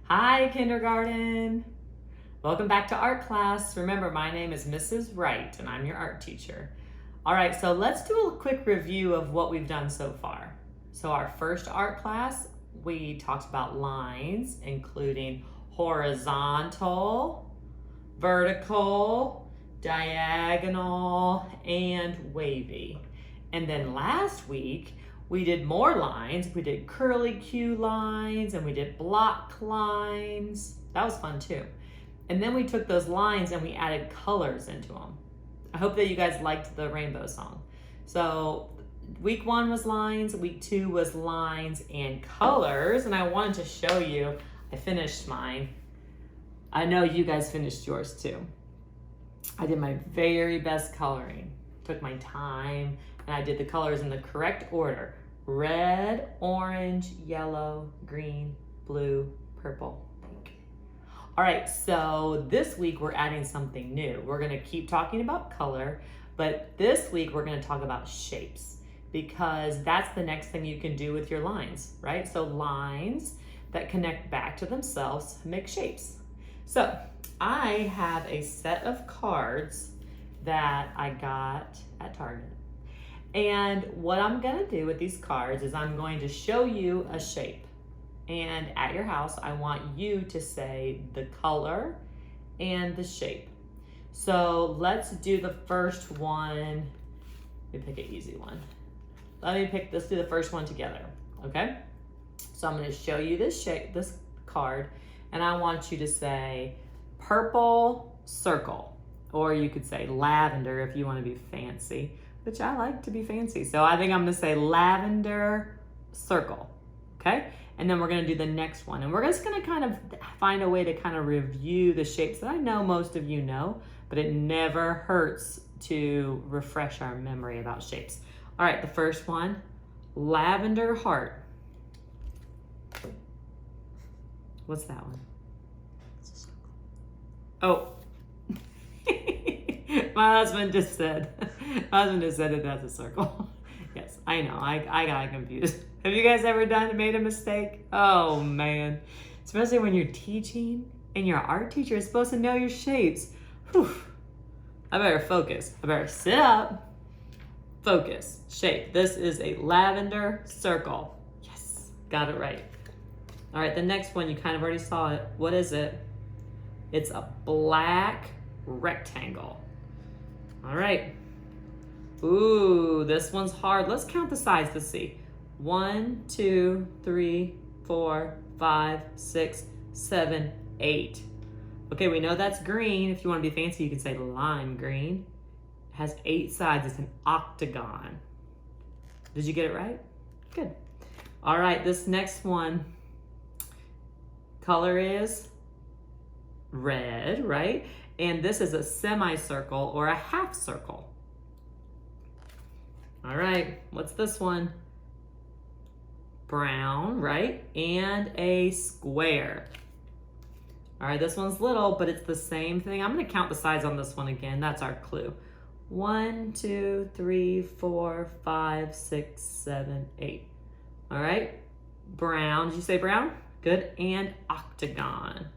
Hi, kindergarten. Welcome back to art class. Remember, my name is Mrs. Wright and I'm your art teacher. All right, so let's do a quick review of what we've done so far. So our first art class, we talked about lines, including horizontal, vertical, diagonal, and wavy. And then last week, we did more lines. We did curly Q lines and we did block lines. That was fun too. And then we took those lines and we added colors into them. I hope that you guys liked the rainbow song. So week 1 was lines, week 2 was lines and colors. And I wanted to show you, I finished mine. I know you guys finished yours too. I did my very best coloring. Took my time and I did the colors in the correct order. Red, orange, yellow, green, blue, purple, pink. All right, so this week we're adding something new. We're gonna keep talking about color, but this week we're gonna talk about shapes because that's the next thing you can do with your lines, right? So lines that connect back to themselves make shapes. So I have a set of cards that I got at Target. And what I'm gonna do with these cards is I'm going to show you a shape. And at your house, I want you to say the color and the shape. So let's do the first one. Let me pick an easy one. Let's do the first one together, okay? So I'm gonna show you this shape, this card, and I want you to say purple circle, or you could say lavender if you wanna be fancy, which I like to be fancy. So I think I'm gonna say lavender circle, okay? And then we're gonna do the next one. And we're just gonna kind of find a way to kind of review the shapes that I know most of you know, but it never hurts to refresh our memory about shapes. All right, the first one, lavender heart. What's that one? Oh. My husband just said that that's a circle. Yes, I know, I got confused. Have you guys ever made a mistake? Oh man, especially when you're teaching and your art teacher is supposed to know your shapes. Whew. I better focus. I better sit up, focus, shape. This is a lavender circle. Yes, got it right. All right, the next one, you kind of already saw it. What is it? It's a black rectangle. All right. Ooh, this one's hard. Let's count the sides to see. 1, 2, 3, 4, 5, 6, 7, 8. Okay, we know that's green. If you want to be fancy, you can say lime green. It has 8 sides. It's an octagon. Did you get it right? Good. All right, this next one, color is red, right? And this is a semicircle or a half circle. All right, what's this one? Brown, right? And a square. All right, this one's little, but it's the same thing. I'm gonna count the sides on this one again. That's our clue. 1, 2, 3, 4, 5, 6, 7, 8. All right, brown. Did you say brown? Good, and octagon.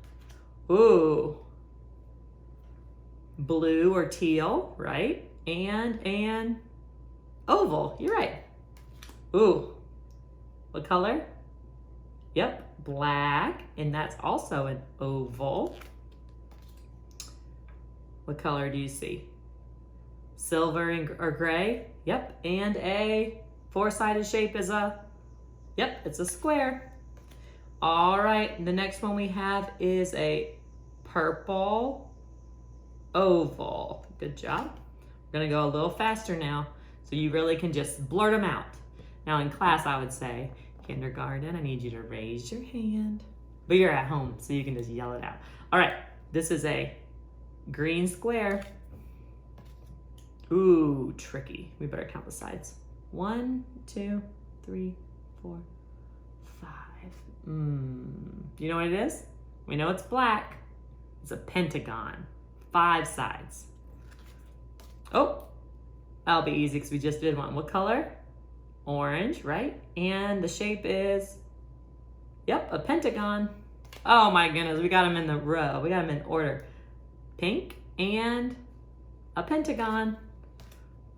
Ooh. Blue or teal, right? And an oval, you're right. Ooh, what color? Yep, black, and that's also an oval. What color do you see? Silver or gray? Yep, and a 4-sided shape is it's a square. All right, the next one we have is a purple oval. Good job. We're gonna go a little faster now, so you really can just blurt them out. Now in class, I would say, kindergarten, I need you to raise your hand, but you're at home, so you can just yell it out. All right, this is a green square. Ooh, tricky. We better count the sides. 1, 2, 3, 4, 5. You know what it is? We know it's black. It's a pentagon. 5 sides. Oh, that'll be easy because we just did one. What color? Orange, right? And the shape is, yep, a pentagon. Oh my goodness, we got them in the row. We got them in order. Pink and a pentagon.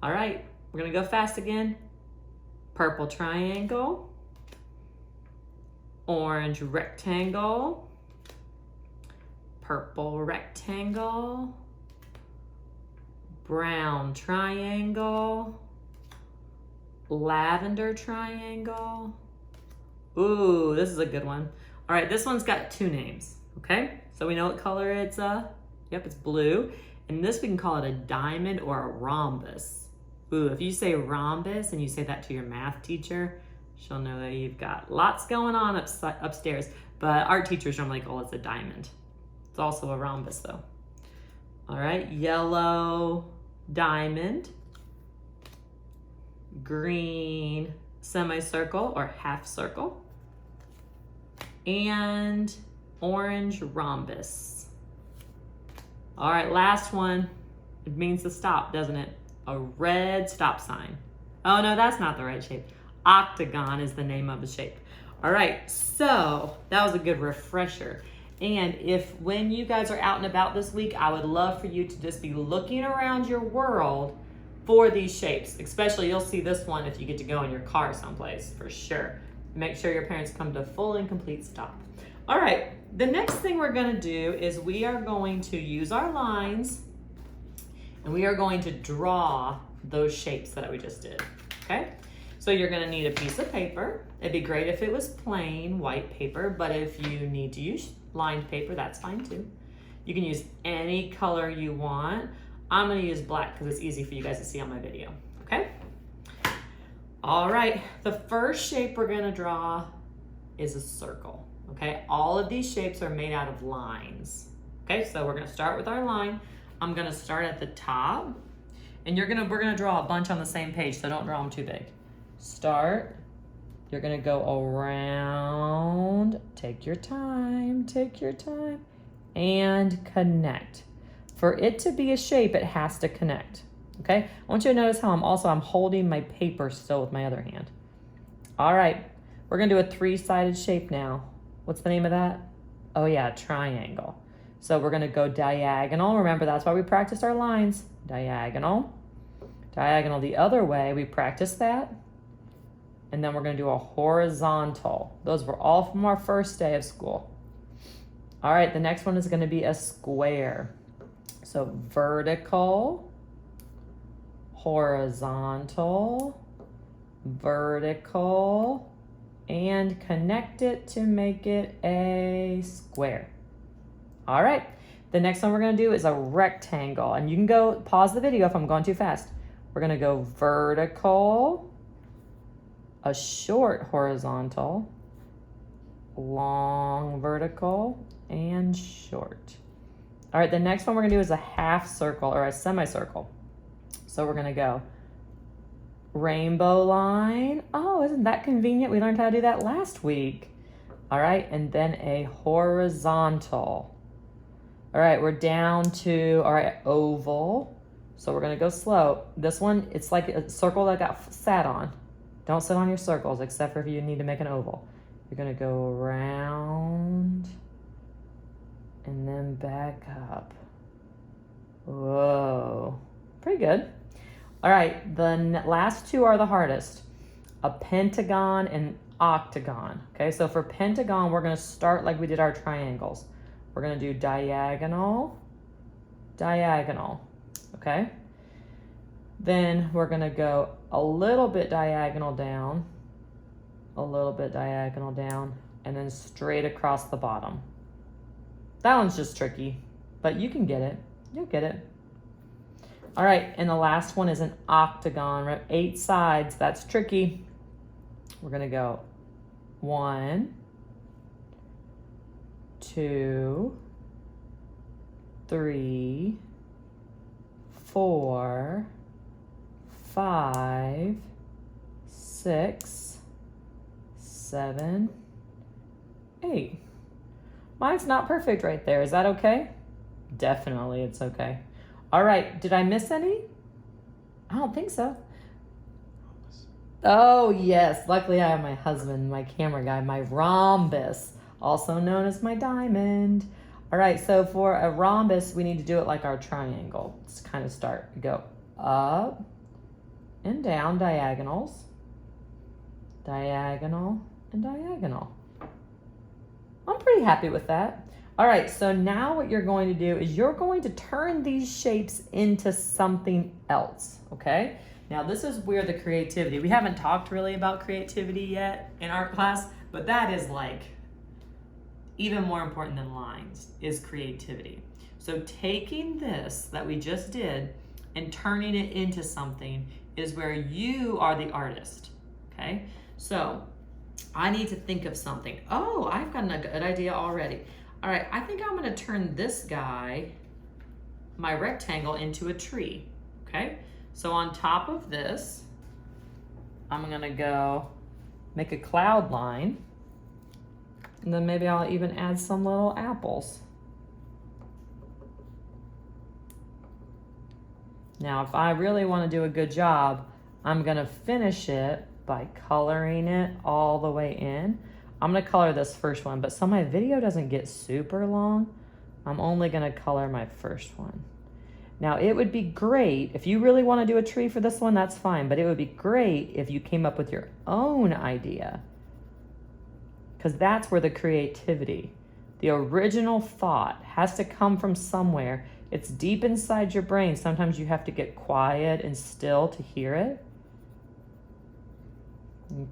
All right, we're gonna go fast again. Purple triangle, orange rectangle, purple rectangle, brown triangle, lavender triangle. Ooh, this is a good one. All right, this one's got two names, okay? So we know what color it's, yep, it's blue. And this we can call it a diamond or a rhombus. Ooh, if you say rhombus and you say that to your math teacher, she'll know that you've got lots going on upstairs. But art teachers normally call it a diamond. It's also a rhombus though. All right, yellow diamond, green semicircle or half circle, and orange rhombus. All right, last one. It means to stop, doesn't it? A red stop sign. Oh no, that's not the right shape. Octagon is the name of the shape. All right, so that was a good refresher. And if when you guys are out and about this week, I would love for you to just be looking around your world for these shapes. Especially you'll see this one if you get to go in your car someplace for sure. Make sure your parents come to a full and complete stop. All right, the next thing we're gonna do is we are going to use our lines and we are going to draw those shapes that we just did, okay? So you're gonna need a piece of paper. It'd be great if it was plain white paper, but if you need to use lined paper, that's fine too. You can use any color you want. I'm gonna use black because it's easy for you guys to see on my video, okay? All right, the first shape we're gonna draw is a circle, okay? All of these shapes are made out of lines, okay? So we're gonna start with our line. I'm gonna start at the top, and we're gonna draw a bunch on the same page, so don't draw them too big. Start, you're gonna go around, take your time, and connect. For it to be a shape, it has to connect, okay? I want you to notice how I'm holding my paper still with my other hand. All right, we're gonna do a three-sided shape now. What's the name of that? Oh yeah, triangle. So we're gonna go diagonal. Remember, that's why we practiced our lines. Diagonal, diagonal the other way, we practiced that. And then we're gonna do a horizontal. Those were all from our first day of school. All right, the next one is gonna be a square. So vertical, horizontal, vertical, and connect it to make it a square. All right, the next one we're gonna do is a rectangle. And you can go pause the video if I'm going too fast. We're gonna go vertical, a short horizontal, long vertical, and short. All right, the next one we're gonna do is a half circle or a semicircle. So we're gonna go rainbow line. Oh, isn't that convenient? We learned how to do that last week. All right, and then a horizontal. All right, we're down to, all right, oval. So we're gonna go slow. This one, it's like a circle that got sat on. Don't sit on your circles except for if you need to make an oval. You're gonna go around and then back up. Whoa, pretty good. All right, the last two are the hardest. A pentagon and octagon. Okay, so for pentagon, we're gonna start like we did our triangles. We're gonna do diagonal, diagonal, okay? Then we're gonna go a little bit diagonal down, a little bit diagonal down, and then straight across the bottom. That one's just tricky, but you can get it. You'll get it. All right, and the last one is an octagon, 8 sides. That's tricky. We're gonna go 1, 2, 3, 4, 5, 6, 7, 8. Mine's not perfect right there. Is that okay? Definitely, it's okay. All right, did I miss any? I don't think so. Oh, yes. Luckily, I have my husband, my camera guy, my rhombus. also known as my diamond. All right, so for a rhombus, we need to do it like our triangle. Let's kind of start. Go up and down diagonals, diagonal and diagonal. I'm pretty happy with that. All right, so now what you're going to do is you're going to turn these shapes into something else, okay? Now this is where the creativity, we haven't talked really about creativity yet in art class, but that is like even more important than lines is creativity. So taking this that we just did and turning it into something is where you are the artist, okay? So I need to think of something. Oh, I've got a good idea already. All right, I think I'm gonna turn this guy, my rectangle, into a tree, okay? So on top of this, I'm gonna go make a cloud line, and then maybe I'll even add some little apples. Now, if I really wanna do a good job, I'm gonna finish it by coloring it all the way in. I'm gonna color this first one, but so my video doesn't get super long, I'm only gonna color my first one. Now it would be great, if you really wanna do a tree for this one, that's fine, but it would be great if you came up with your own idea, because that's where the creativity, the original thought has to come from somewhere. It's deep inside your brain. Sometimes you have to get quiet and still to hear it.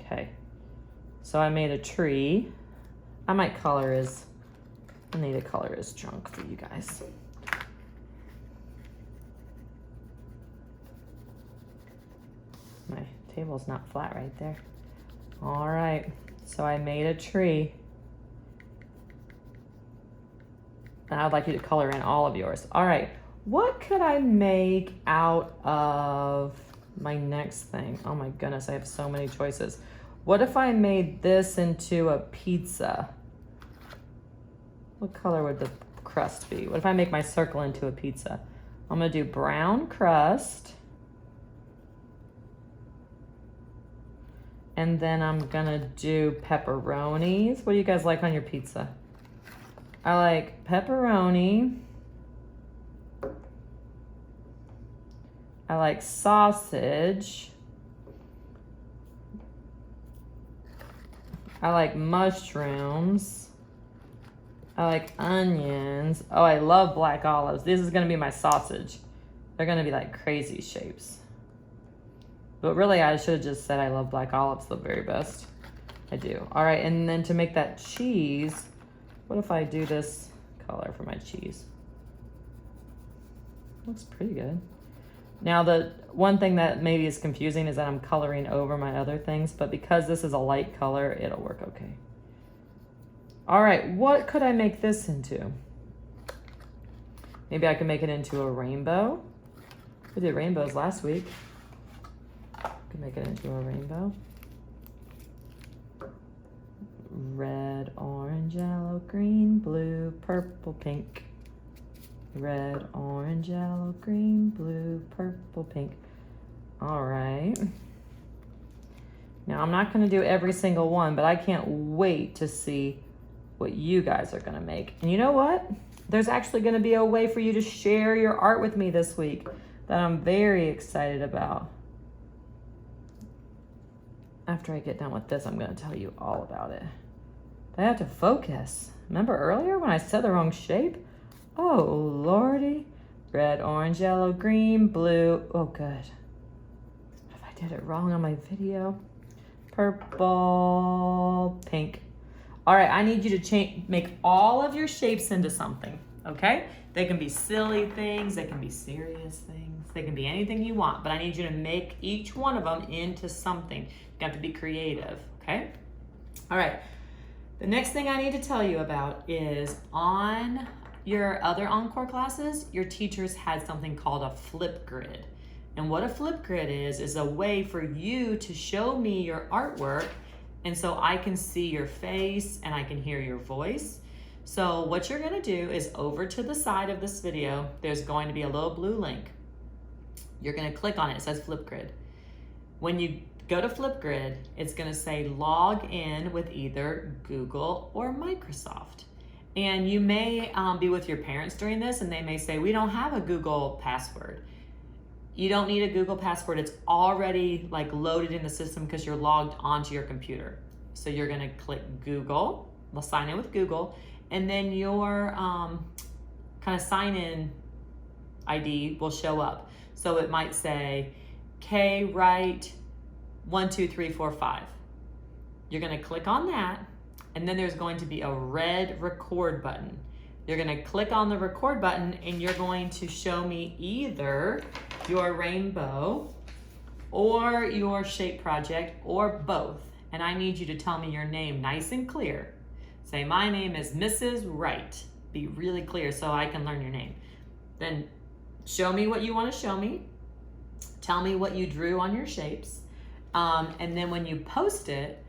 Okay, so I made a tree. I need to color his trunk for you guys. My table's not flat right there. All right, so I made a tree. And I'd like you to color in all of yours. All right, what could I make out of my next thing? Oh my goodness, I have so many choices. What if I made this into a pizza? What color would the crust be? What if I make my circle into a pizza? I'm gonna do brown crust. And then I'm gonna do pepperonis. What do you guys like on your pizza? I like pepperoni. I like sausage. I like mushrooms. I like onions. Oh, I love black olives. This is gonna be my sausage. They're gonna be like crazy shapes. But really, I should have just said I love black olives the very best. I do. All right, and then to make that cheese, what if I do this color for my cheese? Looks pretty good. Now, the one thing that maybe is confusing is that I'm coloring over my other things, but because this is a light color, it'll work okay. All right, what could I make this into? Maybe I could make it into a rainbow. We did rainbows last week. Could make it into a rainbow. Red, orange, yellow, green, blue, purple, pink. Red, orange, yellow, green, blue, purple, pink. All right. Now I'm not gonna do every single one, but I can't wait to see what you guys are gonna make. And you know what? There's actually gonna be a way for you to share your art with me this week that I'm very excited about. After I get done with this, I'm gonna tell you all about it. I have to focus. Remember earlier when I said the wrong shape? Oh, Lordy. Red, orange, yellow, green, blue. Oh, good. If I did it wrong on my video. Purple, pink. All right, I need you to make all of your shapes into something, okay? They can be silly things, they can be serious things, they can be anything you want, but I need you to make each one of them into something. You have to be creative, okay? All right, the next thing I need to tell you about is on your other Encore classes, your teachers had something called a FlipGrid. And what a FlipGrid is a way for you to show me your artwork, and so I can see your face and I can hear your voice. So what you're gonna do is over to the side of this video, there's going to be a little blue link. You're gonna click on it, it says FlipGrid. When you go to FlipGrid. It's gonna say log in with either Google or Microsoft. And you may be with your parents during this and they may say, we don't have a Google password. You don't need a Google password. It's already like loaded in the system because you're logged onto your computer. So you're gonna click Google, we'll sign in with Google, and then your kind of sign in ID will show up. So it might say KWrite 12345. You're gonna click on that, and then there's going to be a red record button. You're gonna click on the record button and you're going to show me either your rainbow or your shape project or both. And I need you to tell me your name nice and clear. Say, my name is Mrs. Wright. Be really clear so I can learn your name. Then show me what you want to show me. Tell me what you drew on your shapes. And then when you post it,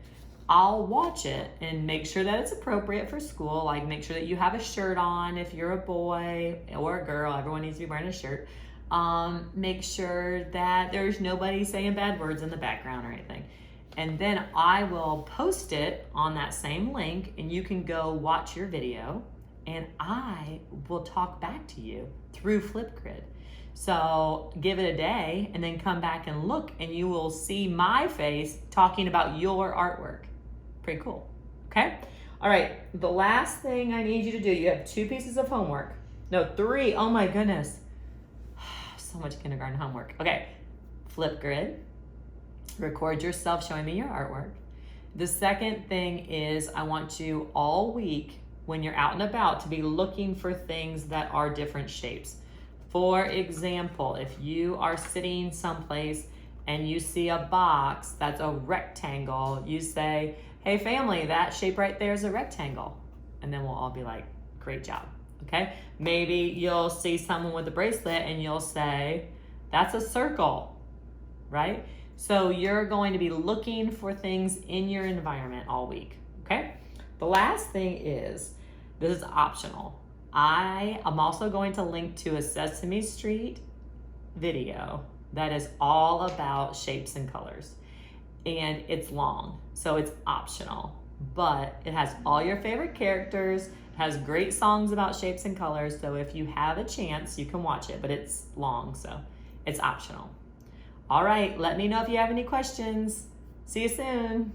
I'll watch it and make sure that it's appropriate for school. Like make sure that you have a shirt on if you're a boy or a girl. Everyone needs to be wearing a shirt. Make sure that there's nobody saying bad words in the background or anything. And then I will post it on that same link and you can go watch your video and I will talk back to you through FlipGrid. So give it a day and then come back and look and you will see my face talking about your artwork. Pretty cool, okay? All right, the last thing I need you to do, you have 2 pieces of homework. No, 3, oh my goodness. So much kindergarten homework. Okay, FlipGrid, record yourself showing me your artwork. The second thing is I want you all week when you're out and about to be looking for things that are different shapes. For example, if you are sitting someplace and you see a box that's a rectangle, you say, hey family, that shape right there is a rectangle. And then we'll all be like, great job, okay? Maybe you'll see someone with a bracelet and you'll say, that's a circle, right? So you're going to be looking for things in your environment all week, okay? The last thing is, this is optional. I am also going to link to a Sesame Street video that is all about shapes and colors. And it's long, so it's optional, but it has all your favorite characters, it has great songs about shapes and colors, so if you have a chance, you can watch it, but it's long, so it's optional. All right, let me know if you have any questions. See you soon.